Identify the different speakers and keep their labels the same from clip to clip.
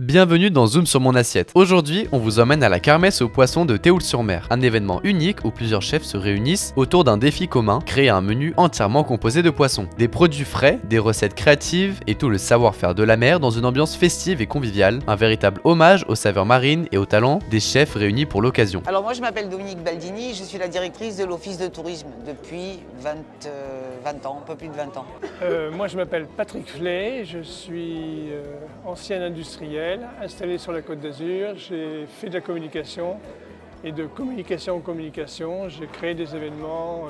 Speaker 1: Bienvenue dans Zoom sur mon assiette. Aujourd'hui, on vous emmène à la kermesse aux poissons de Théoul-sur-Mer, un événement unique où plusieurs chefs se réunissent autour d'un défi commun, créer un menu entièrement composé de poissons. Des produits frais, des recettes créatives et tout le savoir-faire de la mer dans une ambiance festive et conviviale, un véritable hommage aux saveurs marines et aux talents des chefs réunis pour l'occasion.
Speaker 2: Alors moi je m'appelle Dominique Baldini, je suis la directrice de l'Office de tourisme depuis 20 ans, un peu plus de 20 ans.
Speaker 3: Moi je m'appelle Patrick Flay, je suis ancien industriel installé sur la Côte d'Azur. J'ai fait de la communication et de communication en communication, j'ai créé des événements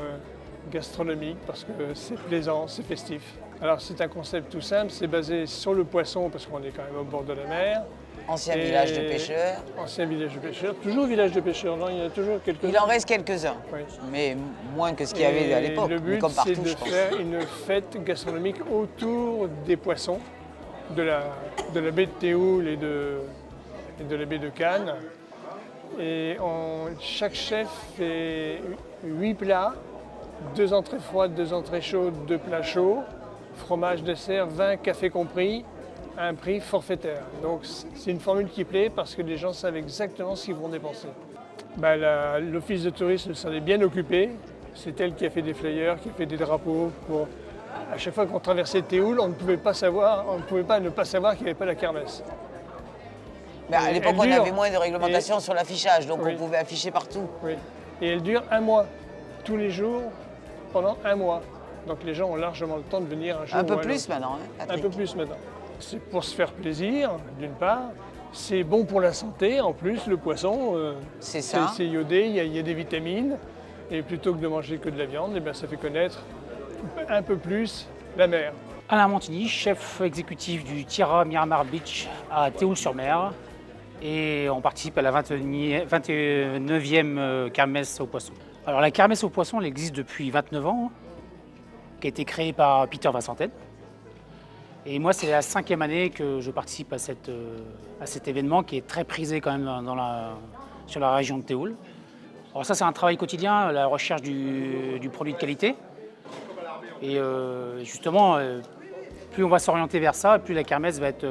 Speaker 3: gastronomiques parce que c'est plaisant, c'est festif. Alors c'est un concept tout simple, c'est basé sur le poisson parce qu'on est quand même au bord de la mer.
Speaker 2: Ancien village de pêcheurs.
Speaker 3: Ancien village de pêcheurs, toujours village de pêcheurs, non, il y en a toujours quelques-uns.
Speaker 2: Il en reste quelques-uns,
Speaker 3: Oui.
Speaker 2: Mais moins que ce qu'il y avait à l'époque,
Speaker 3: Le but
Speaker 2: comme partout
Speaker 3: c'est de
Speaker 2: je pense.
Speaker 3: faire une fête gastronomique autour des poissons, de la baie de Théoul et de la baie de Cannes. Et chaque chef fait 8 plats, 2 entrées froides, 2 entrées chaudes, 2 plats chauds, fromage, dessert, vin, café compris, à un prix forfaitaire. Donc c'est une formule qui plaît parce que les gens savent exactement ce qu'ils vont dépenser. L'Office de tourisme s'en est bien occupé. C'est elle qui a fait des flyers, qui a fait des drapeaux. À chaque fois qu'on traversait Théoul, on ne pouvait pas ne pas savoir qu'il n'y avait pas la kermesse.
Speaker 2: Mais à l'époque on
Speaker 3: elle dure.
Speaker 2: avait moins de réglementation sur l'affichage, donc
Speaker 3: Oui.
Speaker 2: on pouvait afficher partout.
Speaker 3: Oui. Et elle dure 1 mois, tous les jours, pendant 1 mois. Donc les gens ont largement le temps de venir un jour
Speaker 2: Un peu
Speaker 3: ou
Speaker 2: plus
Speaker 3: autre.
Speaker 2: maintenant, hein,
Speaker 3: Un
Speaker 2: Patrick.
Speaker 3: peu plus maintenant. C'est pour se faire plaisir, d'une part. C'est bon pour la santé, en plus, le poisson.
Speaker 2: C'est ça.
Speaker 3: C'est iodé, il y a des vitamines. Et plutôt que de manger que de la viande, eh bien, ça fait connaître un peu plus la mer.
Speaker 4: Alain Montigny, chef exécutif du Tira Miramar Beach à Théoul-sur-Mer. Et on participe à la 29e kermesse aux poissons. Alors la kermesse aux poissons, elle existe depuis 29 ans, qui a été créée par Peter Vincenten. Et moi, c'est la 5e année que je participe à cet événement qui est très prisé quand même sur la région de Théoul. Alors ça, c'est un travail quotidien, la recherche du produit de qualité. Et justement, plus on va s'orienter vers ça, plus la kermesse va être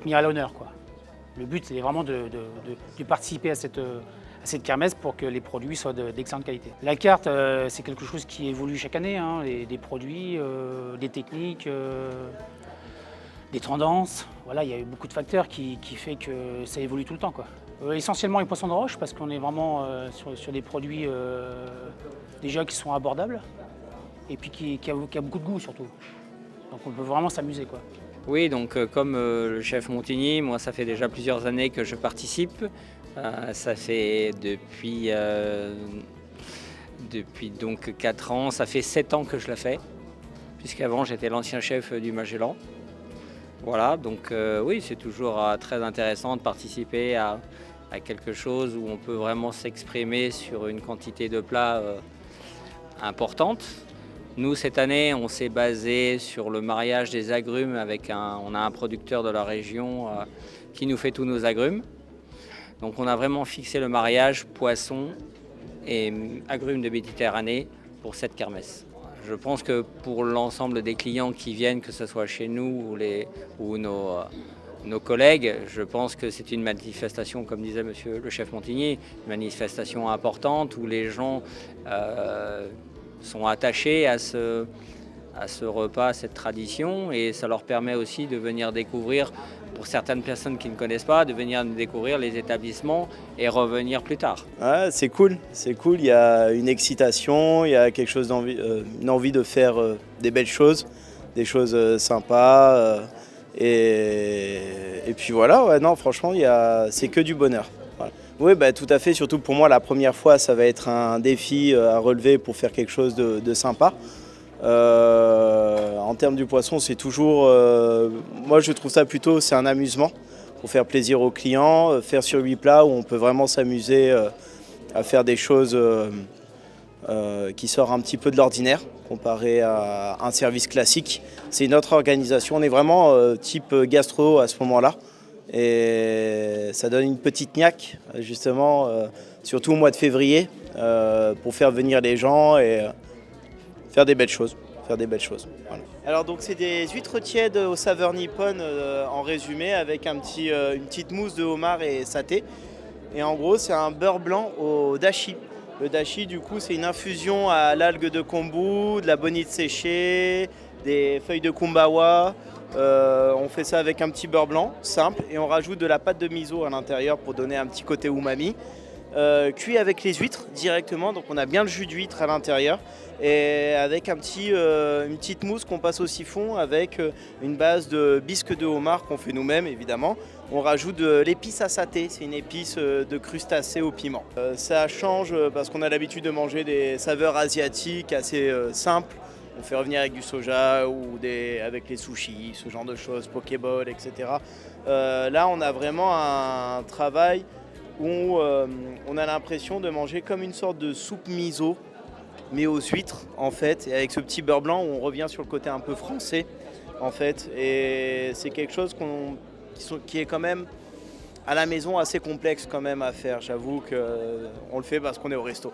Speaker 4: mise à l'honneur, quoi. Le but, c'est vraiment de participer à cette kermesse pour que les produits soient d'excellente qualité. La carte, c'est quelque chose qui évolue chaque année, hein, des produits, des techniques, des tendances. Voilà, il y a eu beaucoup de facteurs qui fait que ça évolue tout le temps, quoi. Essentiellement les poissons de roche, parce qu'on est vraiment sur des produits déjà qui sont abordables et puis qui a beaucoup de goût surtout. Donc on peut vraiment s'amuser, quoi.
Speaker 5: Oui, donc comme le chef Montigny, moi ça fait déjà plusieurs années que je participe. Ça fait depuis donc 4 ans, ça fait 7 ans que je la fais, puisqu'avant j'étais l'ancien chef du Magellan. Voilà, donc oui, c'est toujours très intéressant de participer à quelque chose où on peut vraiment s'exprimer sur une quantité de plats importante. Nous, cette année, on s'est basé sur le mariage des agrumes on a un producteur de la région qui nous fait tous nos agrumes. Donc on a vraiment fixé le mariage poisson et agrumes de Méditerranée pour cette kermesse. Je pense que pour l'ensemble des clients qui viennent, que ce soit chez nous ou nos collègues, je pense que c'est une manifestation, comme disait monsieur le chef Montigny, une manifestation importante où les gens sont attachés à ce repas, à cette tradition, et ça leur permet aussi de venir découvrir, pour certaines personnes qui ne connaissent pas, de venir découvrir les établissements et revenir plus tard.
Speaker 6: Ouais, c'est cool, il y a une excitation, il y a quelque chose une envie de faire des belles choses, des choses sympas, et puis voilà, ouais, non, franchement, c'est que du bonheur. Voilà. Oui, tout à fait, surtout pour moi, la première fois, ça va être un défi à relever pour faire quelque chose de sympa. En termes du poisson, c'est toujours, moi je trouve ça plutôt, c'est un amusement pour faire plaisir aux clients, faire sur 8 plats où on peut vraiment s'amuser à faire des choses qui sortent un petit peu de l'ordinaire comparé à un service classique. C'est une autre organisation, on est vraiment type gastro à ce moment-là et ça donne une petite niaque justement, surtout au mois de février, pour faire venir les gens et faire des belles choses. faire des belles choses. Voilà. Alors donc c'est des huîtres tièdes aux saveurs nippon en résumé avec une petite mousse de homard et saté. Et en gros c'est un beurre blanc au dashi. Le dashi du coup c'est une infusion à l'algue de kombu, de la bonite séchée, des feuilles de kumbawa. On fait ça avec un petit beurre blanc simple et on rajoute de la pâte de miso à l'intérieur pour donner un petit côté umami. Cuit avec les huîtres directement, donc on a bien le jus d'huître à l'intérieur et avec une petite mousse qu'on passe au siphon avec une base de bisque de homard qu'on fait nous-mêmes évidemment. On rajoute de l'épice à saté, c'est une épice de crustacé au piment. Ça change parce qu'on a l'habitude de manger des saveurs asiatiques assez simples. On fait revenir avec du soja ou avec les sushis, ce genre de choses, pokéball, etc. Là on a vraiment un travail où on a l'impression de manger comme une sorte de soupe miso, mais aux huîtres en fait, et avec ce petit beurre blanc où on revient sur le côté un peu français en fait, et c'est quelque chose qui est quand même à la maison assez complexe quand même à faire. J'avoue qu'on le fait parce qu'on est au resto.